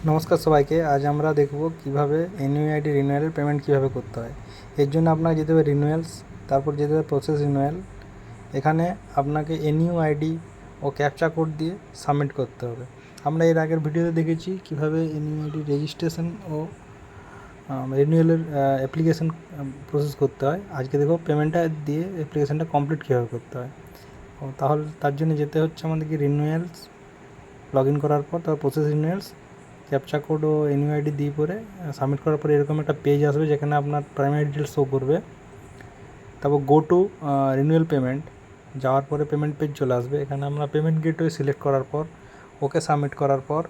নমস্কার সবাইকে। আজ আমরা দেখব কিভাবে এনইউআইডি রিনিউয়ালের পেমেন্ট কিভাবে করতে হয়। এর জন্য আপনাকে যেতে হবে রিনিউয়ালস, তারপর যেতে হবে প্রসেস রিনিউয়াল। এখানে আপনাকে এনইউআইডি ও ক্যাপচা কোড দিয়ে সাবমিট করতে হবে। আমরা এর আগের ভিডিওতে দেখেছি কিভাবে এনইউআইডি রেজিস্ট্রেশন ও রিনিউয়ালের অ্যাপ্লিকেশন প্রসেস করতে হয়। আজকে দেখো পেমেন্টটা দিয়ে অ্যাপ্লিকেশানটা কমপ্লিট কীভাবে করতে হয়। তাহলে তার জন্য যেতে হচ্ছে আমাদেরকে রিনিউয়ালস, লগ ইন করার পর তারপর প্রসেস রিনিউয়ালস, ক্যাপচা কোড ও এনইউআইডি দিয়ে পরে সাবমিট করার পরে এরকম একটা পেজ আসবে যেখানে আপনার প্রাইমারি ডিটেলস শো করবে। তারপর গো টু রিনিউয়াল পেমেন্ট যাওয়ার পরে পেমেন্ট পেজ চলে আসবে। এখানে আমরা পেমেন্ট গেটওয়ে সিলেক্ট করার পর ওকে সাবমিট করার পর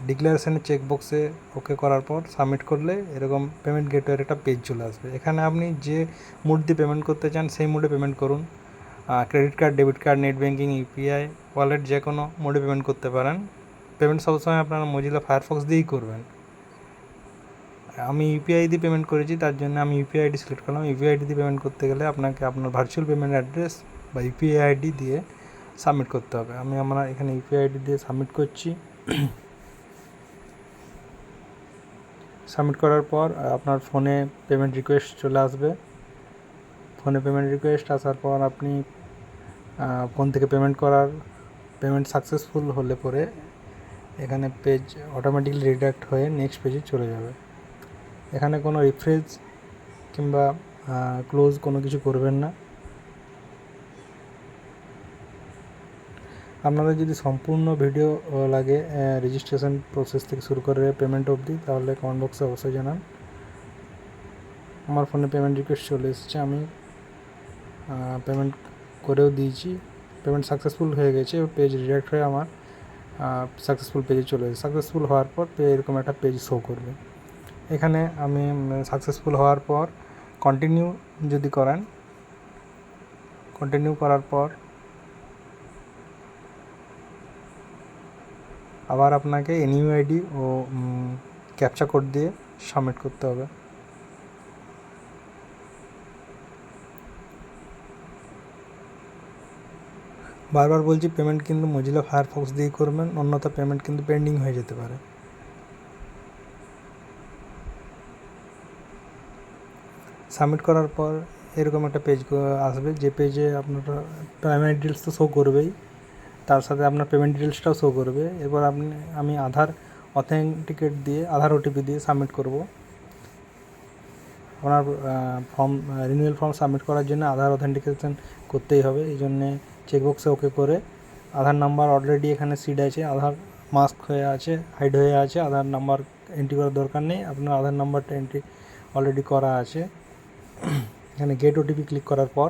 ডিক্লারেশনের চেকবক্সে ওকে করার পর সাবমিট করলে এরকম পেমেন্ট গেটওয়ের একটা পেজ চলে আসবে। এখানে আপনি যে মোড দিয়ে পেমেন্ট করতে চান সেই মোডে পেমেন্ট করুন। Credit card, debit card, net banking, UPI, wallet যে কোনো মোডে পেমেন্ট করতে পারেন। পেমেন্ট সবসময় আপনারা মজিলা ফায়ারফক্স দিয়েই করবেন। আমি ইউপিআই দিয়ে পেমেন্ট করেছি, তার জন্য আমি ইউপিআই আইডি সিলেক্ট করলাম। ইউপিআই আইডি দিয়ে পেমেন্ট করতে গেলে আপনাকে আপনার ভার্চুয়াল পেমেন্ট অ্যাড্রেস বা ইউপিআই আইডি দিয়ে সাবমিট করতে হবে। আমরা এখানে ইউপিআই আইডি দিয়ে সাবমিট করছি। সাবমিট করার পর আপনার ফোনে পেমেন্ট রিকোয়েস্ট চলে আসবে। ফোনে পেমেন্ট রিকোয়েস্ট আসার পর আপনি ফোন থেকে পেমেন্ট সাকসেসফুল হলে পরে এখানে পেজ অটোমেটিকলি রিডাইরেক্ট হয়ে নেক্সট পেজে চলে যাবে। এখানে কোনো রিফ্রেশ কিংবা ক্লোজ কোনো কিছু করবেন না। আপনাদের যদি সম্পূর্ণ ভিডিও লাগে রেজিস্ট্রেশন প্রসেস থেকে শুরু করে পেমেন্ট অবধি, তাহলে কমেন্ট বক্সে অবশ্যই জানান। আমার ফোনে পেমেন্ট রিকোয়েস্ট চলে এসেছে, আমি পেমেন্ট করেও দিয়েছি। পেমেন্ট সাকসেসফুল হয়ে গেছে, পেজ রিডাইরেক্ট হয়ে আমার সাকসেসফুল পেজে চলে এসেছে। সাকসেসফুল হওয়ার পর এরকম একটা পেজ শো করবে। এখানে আমি সাকসেসফুল হওয়ার পর কন্টিনিউ যদি করেন, কন্টিনিউ করার পর আবার আপনাকে এনইউআইডি ও ক্যাপচা কোড দিয়ে সাবমিট করতে হবে। বারবার বলছি, পেমেন্ট কিন্তু মজিলা ফায়ারফক্স দিয়ে করবেন, অন্যথা পেমেন্ট কিন্তু পেন্ডিং হয়ে যেতে পারে। সাবমিট করার পর এরকম একটা পেজ আসবে, যে পেজে আপনারা প্রাইমারি ডিটেলস তো শো করবেই, তার সাথে আপনার পেমেন্ট ডিটেলসটাও শো করবে। এরপর আমি আধার অথেন্টিকেট দিয়ে, আধার ওটিপি দিয়ে সাবমিট করব। আপনার রিনিউয়াল ফর্ম সাবমিট করার জন্য আধার অথেন্টিকেশন করতেই হবে। এই জন্যে চেকবক্সে ওকে করে আধার নাম্বার অলরেডি এখানে সিড আছে, আধার মাস্ক হয়ে আছে, হাইড হয়ে আছে, আধার নাম্বার এন্ট্রি করার দরকার নেই। আপনার আধার নাম্বারটা এন্ট্রি অলরেডি করা আছে। এখানে গেট ওটিপি ক্লিক করার পর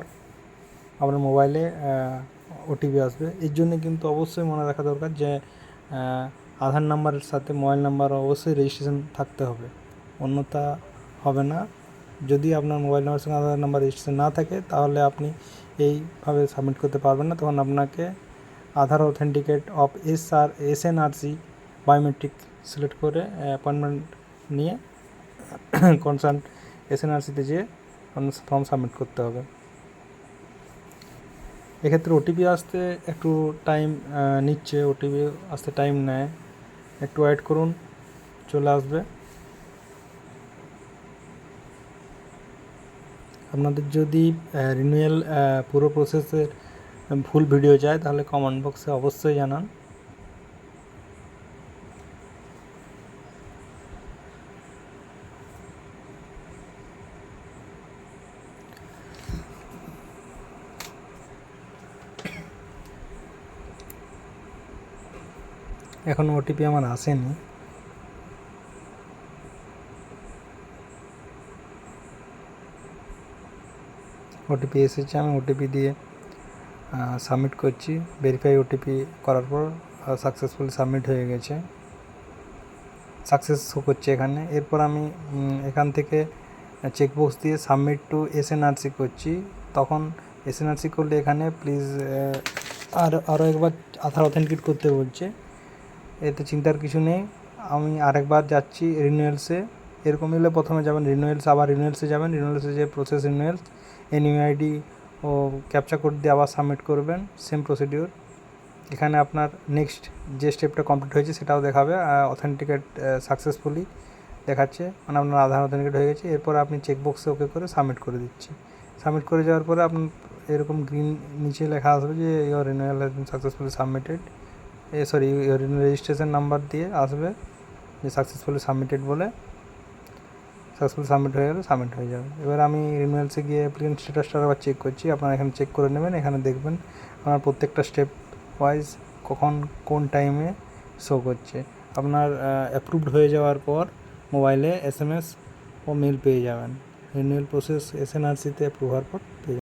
আপনার মোবাইলে ওটিপি আসবে। এর জন্য কিন্তু অবশ্যই মনে রাখা দরকার যে আধার নাম্বারের সাথে মোবাইল নাম্বার অবশ্যই রেজিস্ট্রেশন থাকতে হবে, অন্যথা হবে না। যদি আপনার মোবাইল নাম্বারের সঙ্গে আধার নাম্বার রেজিস্ট্রেশন না থাকে তাহলে আপনি এইভাবে সাবমিট করতে পারবেন না। তখন আপনাকে আধার অথেন্টিকেট অফ এসএনআরসি বায়োমেট্রিক সিলেক্ট করে অ্যাপয়েন্টমেন্ট নিয়ে কনসার্ন এসএনআরসিতে যেয়ে ফর্ম সাবমিট করতে হবে। এক্ষেত্রে ওটিপি আসতে একটু টাইম নিচ্ছে, ওটিপি আসতে টাইম নেয়, একটু ওয়েট করুন, চলে আসবে। আপনাদের যদি রিনিউয়াল পুরো প্রসেসের ফুল ভিডিও চাই তাহলে কমেন্ট বক্সে অবশ্যই জানান। এখন ওটিপি আমার আসেনি। ওটিপি এসেছে, আমি ওটিপি দিয়ে সাবমিট করছি। ভেরিফাই ওটিপি করার পর সাকসেসফুলি সাবমিট হয়ে গেছে, সাকসেস শো করছে এখানে। এরপর আমি এখান থেকে চেকবক্স দিয়ে সাবমিট টু এসএনআরসি করছি। তখন এসএনআরসি করলে এখানে প্লিজ আরও একবার আধার অথেন্টিকেট করতে বলছে। এতে চিন্তার কিছু নেই। আমি আরেকবার যাচ্ছি রিনিউয়ালসে। এরকম হলে প্রথমে যাবেন রিনিউয়ালস, আবার রিনিউয়ালসে যাবেন, রিনিউয়ালসে যে প্রসেস রিনিউয়ালস, এনইউআইডি ও ক্যাপচা কোড দিয়ে আবার সাবমিট করবেন, সেম প্রসিডিওর। এখানে আপনার নেক্সট যে স্টেপটা কমপ্লিট হয়েছে সেটাও দেখাবে, অথেন্টিকেট সাকসেসফুলি দেখাচ্ছে, মানে আপনার আধার অথেন্টিকেট হয়ে গেছে। এরপর আপনি চেকবক্সে ওকে করে সাবমিট করে দিচ্ছি। সাবমিট করে যাওয়ার পরে আপনার এরকম গ্রিন নিচে লেখা আসবে যে your renewal has been successfully submitted, your registration number দিয়ে আসবে যে সাকসেসফুলি সাবমিটেড বলে, সাকসেসফুলি সাবমিট হয়ে গেলে সাবমিট হয়ে যাবে। এবার আমি রিনিউয়ালসে গিয়ে অ্যাপ্লিকেন্ট স্ট্যাটাসটা আবার চেক করছি। আপনারা এখানে চেক করে নেবেন, এখানে দেখবেন আপনার প্রত্যেকটা স্টেপ ওয়াইজ কখন কোন টাইমে শো করছে। আপনার অ্যাপ্রুভড হয়ে যাওয়ার পর মোবাইলে SMS ও মেল পেয়ে যাবেন, রিনিউয়াল প্রসেস SNRC-তে অ্যাপ্রুভ হওয়ার পর পেয়ে যাবেন।